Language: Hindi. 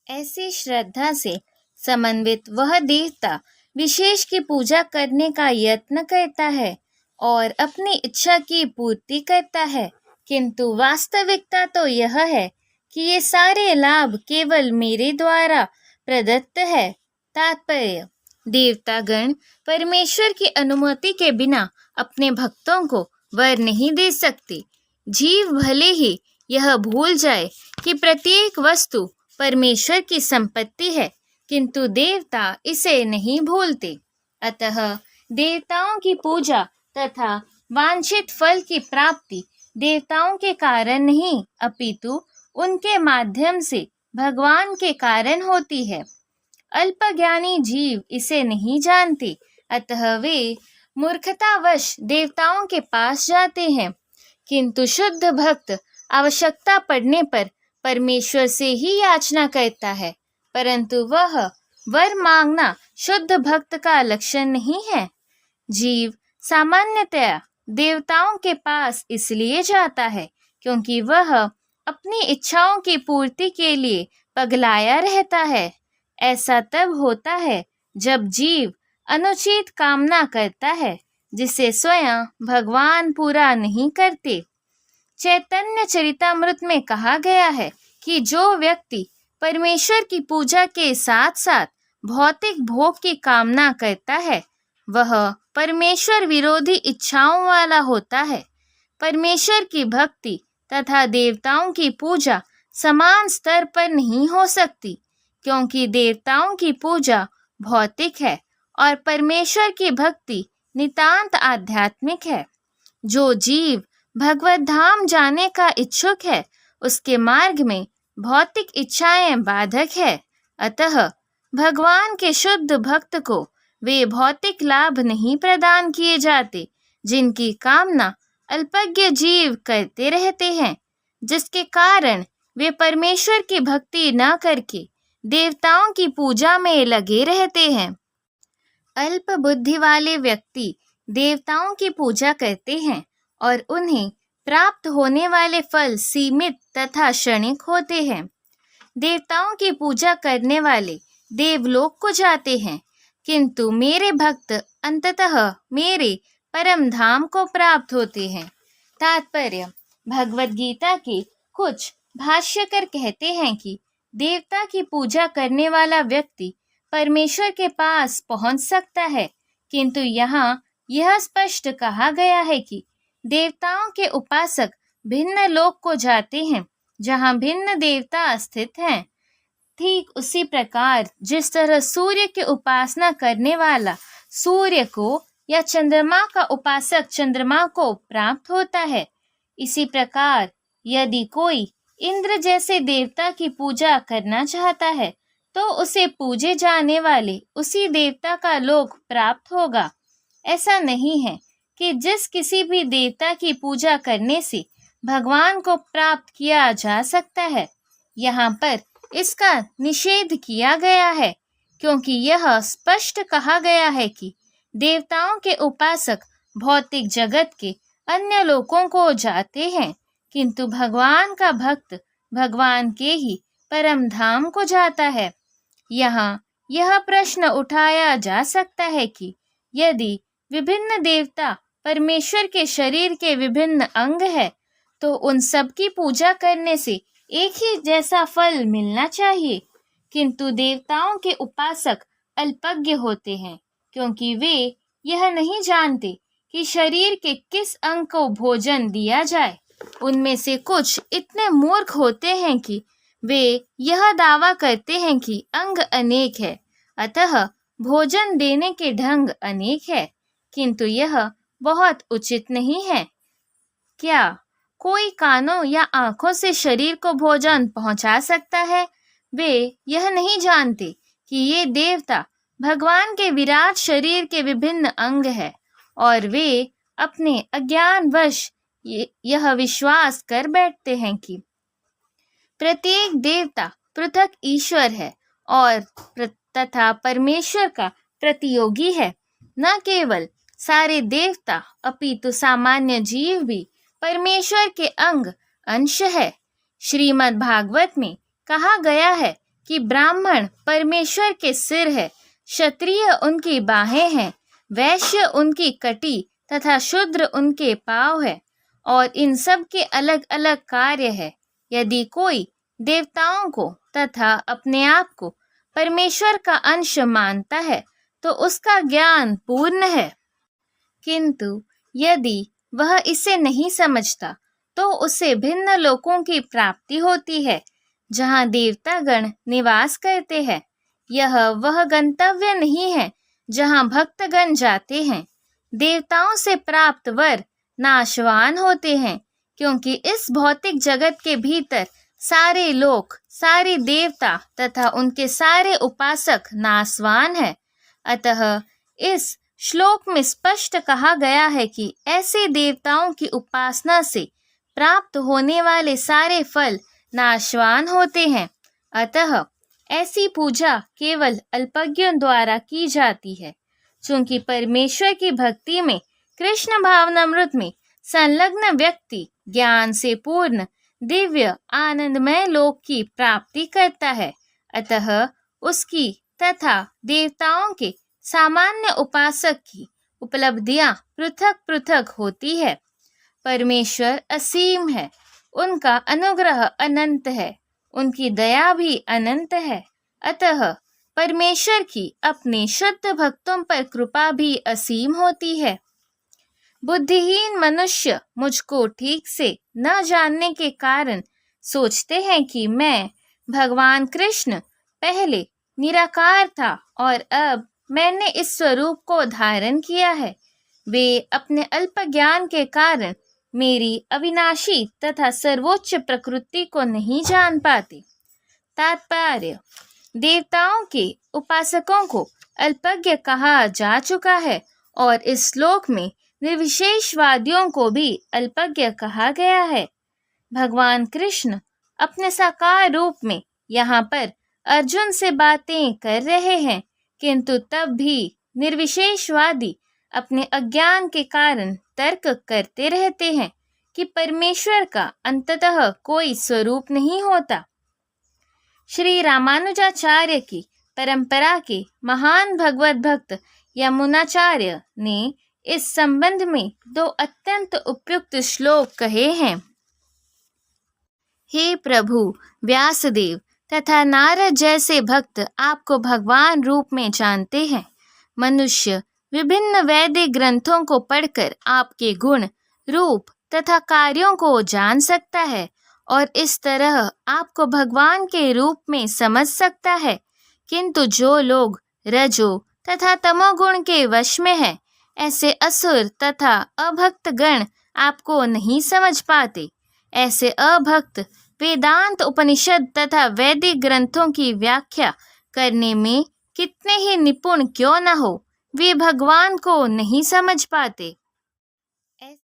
ऐसी श्रद्धा से समन्वित वह देवता विशेष की पूजा करने का यत्न करता है और अपनी इच्छा की पूर्ति करता है, किंतु वास्तविकता तो यह है कि ये सारे लाभ केवल मेरे द्वारा प्रदत्त है। तात्पर्य: देवतागण परमेश्वर की अनुमति के बिना अपने भक्तों को वर नहीं दे सकते। जीव भले ही यह भूल जाए कि प्रत्येक वस्तु परमेश्वर की संपत्ति है, किंतु देवता इसे नहीं भूलते। अतः देवताओं की पूजा तथा वांछित फल की प्राप्ति देवताओं के कारण नहीं, अपितु उनके माध्यम से भगवान के कारण होती है। अल्पज्ञानी जीव इसे नहीं जानते, अतः वे मूर्खतावश देवताओं के पास जाते हैं, किंतु शुद्ध भक्त आवश्यकता पड़ने पर परमेश्वर से ही याचना करता है, परंतु वह वर मांगना शुद्ध भक्त का लक्षण नहीं है। जीव सामान्यतया देवताओं के पास इसलिए जाता है क्योंकि वह अपनी इच्छाओं की पूर्ति के लिए पगलाया रहता है। ऐसा तब होता है जब जीव अनुचित कामना करता है, जिसे स्वयं भगवान पूरा नहीं करते। चैतन्य चरितामृत में कहा गया है कि जो व्यक्ति परमेश्वर की पूजा के साथ साथ भौतिक भोग की कामना करता है, वह परमेश्वर विरोधी इच्छाओं वाला होता है। परमेश्वर की भक्ति तथा देवताओं की पूजा समान स्तर पर नहीं हो सकती, क्योंकि देवताओं की पूजा भौतिक है और परमेश्वर की भक्ति नितांत आध्यात्मिक है। जो जीव भगवत धाम जाने का इच्छुक है, उसके मार्ग में भौतिक इच्छाएं बाधक है। अतः भगवान के शुद्ध भक्त को वे भौतिक लाभ नहीं प्रदान किए जाते जिनकी कामना अल्पज्ञ जीव करते रहते हैं, जिसके कारण वे परमेश्वर की भक्ति न करके देवताओं की पूजा में लगे रहते हैं। अल्प बुद्धि वाले व्यक्ति देवताओं की पूजा करते हैं और उन्हें प्राप्त होने वाले फल सीमित तथा क्षणिक होते हैं। देवताओं की पूजा करने वाले देवलोक को जाते हैं, किंतु मेरे भक्त अंततः मेरे परम धाम को प्राप्त होते हैं। तात्पर्य: भगवद गीता के कुछ भाष्यकार कहते हैं कि देवता की पूजा करने वाला व्यक्ति परमेश्वर के पास पहुंच सकता है, किंतु यहाँ यह स्पष्ट कहा गया है कि देवताओं के उपासक भिन्न लोक को जाते हैं जहाँ भिन्न देवता स्थित हैं। ठीक उसी प्रकार जिस तरह सूर्य की उपासना करने वाला सूर्य को या चंद्रमा का उपासक चंद्रमा को प्राप्त होता है, इसी प्रकार यदि कोई इंद्र जैसे देवता की पूजा करना चाहता है तो उसे पूजे जाने वाले उसी देवता का लोक प्राप्त होगा। ऐसा नहीं है कि जिस किसी भी देवता की पूजा करने से भगवान को प्राप्त किया जा सकता है। यहाँ पर इसका निषेध किया गया है, क्योंकि यह स्पष्ट कहा गया है कि देवताओं के उपासक भौतिक जगत के अन्य लोकों को जाते हैं, किंतु भगवान का भक्त भगवान के ही परम धाम को जाता है। यहाँ यह प्रश्न उठाया जा सकता है कि यदि विभिन्न देवता परमेश्वर के शरीर के विभिन्न अंग है, तो उन सब की पूजा करने से एक ही जैसा फल मिलना चाहिए, किंतु देवताओं के उपासक अल्पज्ञ होते हैं, क्योंकि वे यह नहीं जानते कि शरीर के किस अंग को भोजन दिया जाए। उनमें से कुछ इतने मूर्ख होते हैं कि वे यह दावा करते हैं कि अंग अनेक है, अतः भोजन देने के ढंग अनेक है, किंतु यह बहुत उचित नहीं है। क्या कोई कानों या आँखों से शरीर को भोजन पहुँचा सकता है? वे यह नहीं जानते कि ये देवता भगवान के विराट शरीर के विभिन्न अंग है और वे अपने अज्ञानवश यह विश्वास कर बैठते हैं कि प्रत्येक देवता पृथक ईश्वर है और तथा परमेश्वर का प्रतियोगी है। न केवल सारे देवता अपितु सामान्य जीव भी परमेश्वर के अंग अंश है। श्रीमद् भागवत में कहा गया है कि ब्राह्मण परमेश्वर के सिर है, क्षत्रिय उनकी बाहें हैं, वैश्य उनकी कटी तथा शूद्र उनके पाँव है, और इन सब के अलग अलग कार्य है। यदि कोई देवताओं को तथा अपने आप को परमेश्वर का अंश मानता है तो उसका ज्ञान पूर्ण है, किंतु यदि वह इसे नहीं समझता तो उसे भिन्न लोकों की प्राप्ति होती है, जहाँ देवतागण निवास करते हैं। यह वह गंतव्य नहीं है जहाँ भक्तगण जाते हैं। देवताओं से प्राप्त वर नाशवान होते हैं, क्योंकि इस भौतिक जगत के भीतर सारे लोक, सारे देवता तथा उनके सारे उपासक नाशवान है। अतः इस श्लोक में स्पष्ट कहा गया है कि ऐसे देवताओं की उपासना से प्राप्त होने वाले सारे फल नाशवान होते हैं। अतः ऐसी पूजा केवल अल्पज्ञों द्वारा की जाती है। चूंकि परमेश्वर की भक्ति में, कृष्ण भावनामृत में संलग्न व्यक्ति ज्ञान से पूर्ण दिव्य आनंदमय लोक की प्राप्ति करता है, अतः उसकी तथा देवताओं के सामान्य उपासक की उपलब्धियां पृथक पृथक होती है। परमेश्वर असीम है, उनका अनुग्रह अनंत है, उनकी दया भी अनंत है। अतः परमेश्वर की अपने शुद्ध भक्तों पर कृपा भी असीम होती है। बुद्धिहीन मनुष्य मुझको ठीक से न जानने के कारण सोचते हैं कि मैं, भगवान कृष्ण, पहले निराकार था और अब मैंने इस स्वरूप को धारण किया है। वे अपने अल्प ज्ञान के कारण मेरी अविनाशी तथा सर्वोच्च प्रकृति को नहीं जान पाते। तात्पर्य: देवताओं के उपासकों को अल्पज्ञ कहा जा चुका है और इस श्लोक में निर्विशेषवादियों को भी अल्पज्ञ कहा गया है। भगवान कृष्ण अपने साकार रूप में यहाँ पर अर्जुन से बातें कर रहे हैं, किंतु तब भी निर्विशेषवादी अपने अज्ञान के कारण तर्क करते रहते हैं कि परमेश्वर का अंततः कोई स्वरूप नहीं होता। श्री रामानुजाचार्य की परंपरा के महान भगवत भक्त यमुनाचार्य ने इस संबंध में 2 अत्यंत उपयुक्त श्लोक कहे हैं। हे प्रभु व्यासदेव तथा नारद जैसे भक्त आपको भगवान रूप में जानते हैं। मनुष्य विभिन्न वैदिक ग्रंथों को पढ़कर आपके गुण, रूप तथा कार्यों को जान सकता है और इस तरह आपको भगवान के रूप में समझ सकता है, किंतु जो लोग रजो तथा तमोगुण के वश में हैं, ऐसे असुर तथा अभक्त गण आपको नहीं समझ पाते। ऐसे अभक्त वेदांत, उपनिषद तथा वैदिक ग्रंथों की व्याख्या करने में कितने ही निपुण क्यों न हो, वे भगवान को नहीं समझ पाते।